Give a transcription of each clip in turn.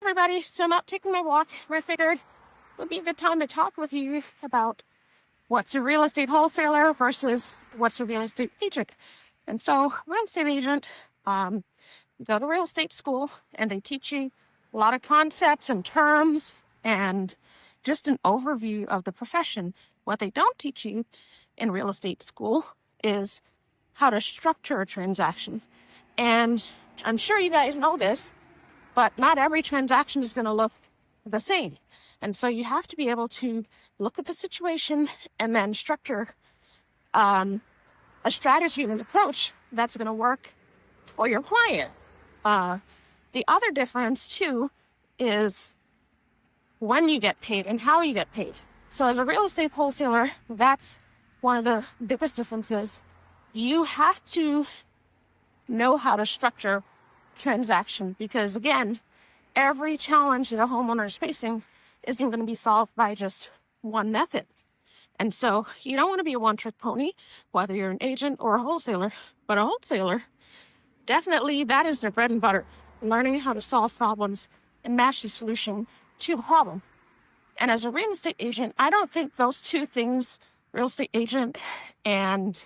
everybody. So I'm out taking my walk. I figured it would be a good time to talk with you about what's a real estate wholesaler versus what's a real estate agent. And so real estate agent, you go to real estate school and they teach you a lot of concepts and terms and just an overview of the profession. What they don't teach you in real estate school is how to structure a transaction. And I'm sure you guys know this, but not every transaction is going to look the same. And so you have to be able to look at the situation and then structure a strategy and an approach that's going to work for your client. The other difference, too, is when you get paid and how you get paid. So as a real estate wholesaler, that's one of the biggest differences. You have to know how to structure transaction because, again, every challenge that a homeowner is facing isn't going to be solved by just one method. And so you don't want to be a one-trick pony, whether you're an agent or a wholesaler. But a wholesaler, definitely that is their bread and butter, learning how to solve problems and match the solution to the problem. And as a real estate agent, I don't think those two things, real estate agent and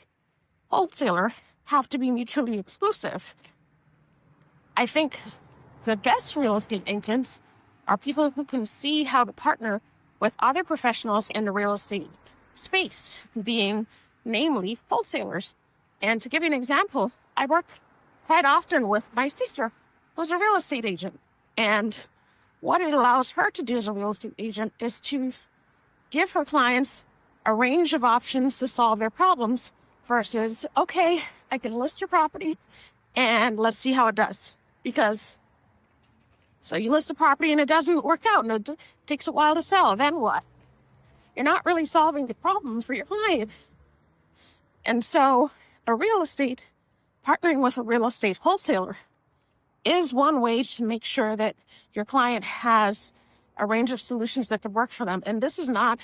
wholesaler, have to be mutually exclusive. I think the best real estate agents are people who can see how to partner with other professionals in the real estate space, being namely wholesalers. And to give you an example, I work quite often with my sister, who's a real estate agent. And what it allows her to do as a real estate agent is to give her clients a range of options to solve their problems versus, okay, I can list your property and let's see how it does. Because, so you list a property and it doesn't work out and it takes a while to sell, then what? You're not really solving the problem for your client. And so partnering with a real estate wholesaler is one way to make sure that your client has a range of solutions that could work for them. And this is not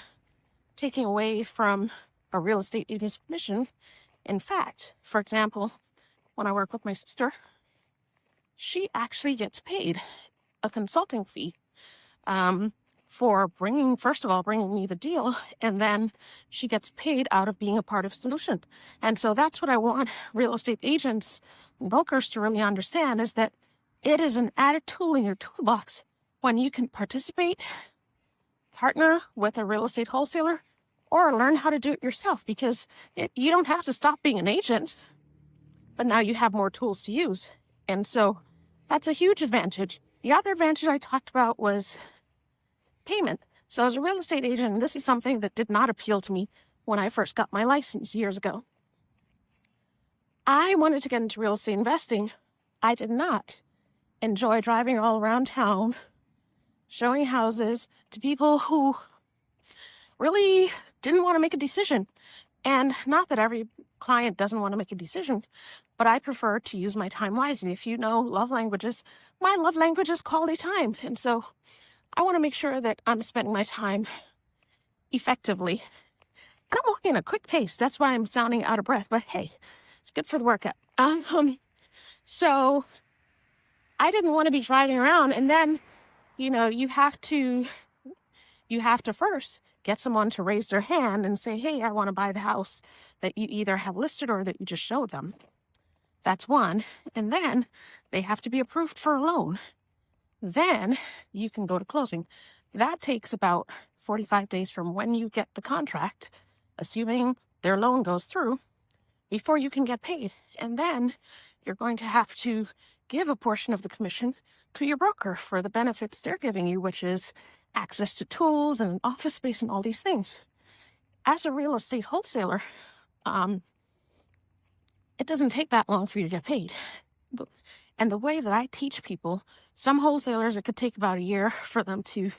taking away from a real estate agent's commission. In fact, for example, when I work with my sister, she actually gets paid a consulting fee for bringing me the deal, and then she gets paid out of being a part of solution. And so that's what I want real estate agents and brokers to really understand, is that it is an added tool in your toolbox when you can participate, partner with a real estate wholesaler, or learn how to do it yourself, because you don't have to stop being an agent, but now you have more tools to use. And so that's a huge advantage. The other advantage I talked about was payment. So as a real estate agent, this is something that did not appeal to me when I first got my license years ago. I wanted to get into real estate investing. I did not enjoy driving all around town, showing houses to people who really didn't want to make a decision. And not that every client doesn't want to make a decision, but I prefer to use my time wisely. If you know love languages, my love language is quality time. And so I want to make sure that I'm spending my time effectively. And I'm walking at a quick pace. That's why I'm sounding out of breath. But hey, it's good for the workout. So I didn't want to be driving around. And then, you have to first get someone to raise their hand and say, hey, I want to buy the house that you either have listed or that you just showed them. That's one. And then they have to be approved for a loan. Then you can go to closing. That takes about 45 days from when you get the contract, assuming their loan goes through, before you can get paid. And then you're going to have to give a portion of the commission to your broker for the benefits they're giving you, which is access to tools and office space and all these things. As a real estate wholesaler, it doesn't take that long for you to get paid. And the way that I teach people, some wholesalers, it could take about a year for them to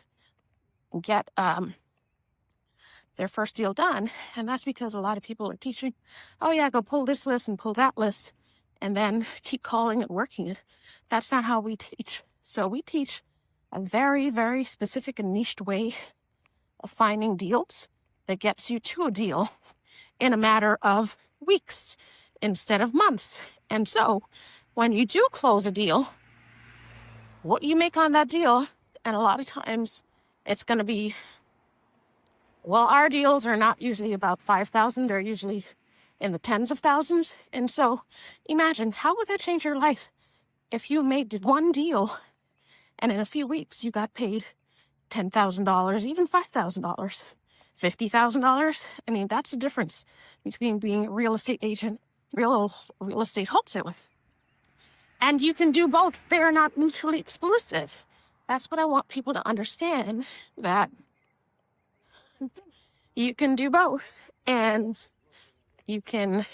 get their first deal done. And that's because a lot of people are teaching, oh yeah, go pull this list and pull that list, and then keep calling and working it. That's not how we teach. So we teach a very, very specific and niched way of finding deals that gets you to a deal in a matter of weeks instead of months. And so when you do close a deal, what you make on that deal And a lot of times it's going to be, well, our deals are not usually about 5,000. They're usually in the tens of thousands. And so imagine, how would that change your life if you made one deal and in a few weeks you got paid $10,000, even $5,000, $50,000? I mean, that's the difference between being a real estate agent, real estate wholesaler. And you can do both. They're not mutually exclusive. That's what I want people to understand, that you can do both and you can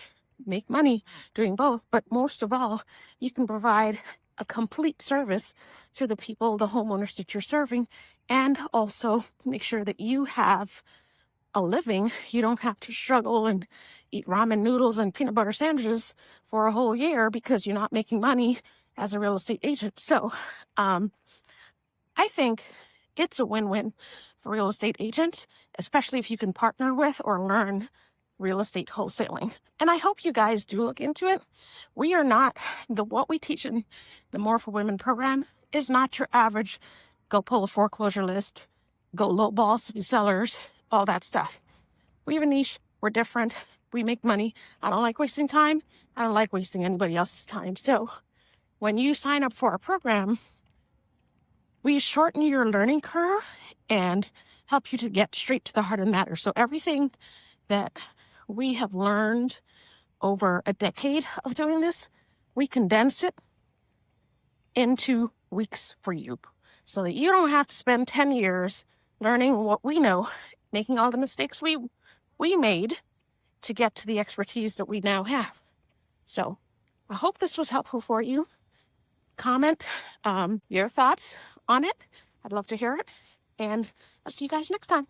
make money doing both. But most of all, you can provide a complete service to the people, the homeowners that you're serving, and also make sure that you have a living. You don't have to struggle and eat ramen noodles and peanut butter sandwiches for a whole year because you're not making money as a real estate agent. So I think it's a win-win for real estate agents, especially if you can partner with or learn real estate wholesaling. And I hope you guys do look into it. We are not, what we teach in the More for Women program is not your average go pull a foreclosure list, go lowball some sellers, all that stuff. We have a niche. We're different. We make money. I don't like wasting time. I don't like wasting anybody else's time. So when you sign up for our program, we shorten your learning curve and help you to get straight to the heart of the matter. So everything that we have learned over a decade of doing this, we condense it into weeks for you so that you don't have to spend 10 years learning what we know, making all the mistakes we made to get to the expertise that we now have. So I hope this was helpful for you. Comment your thoughts on it. I'd love to hear it. And I'll see you guys next time.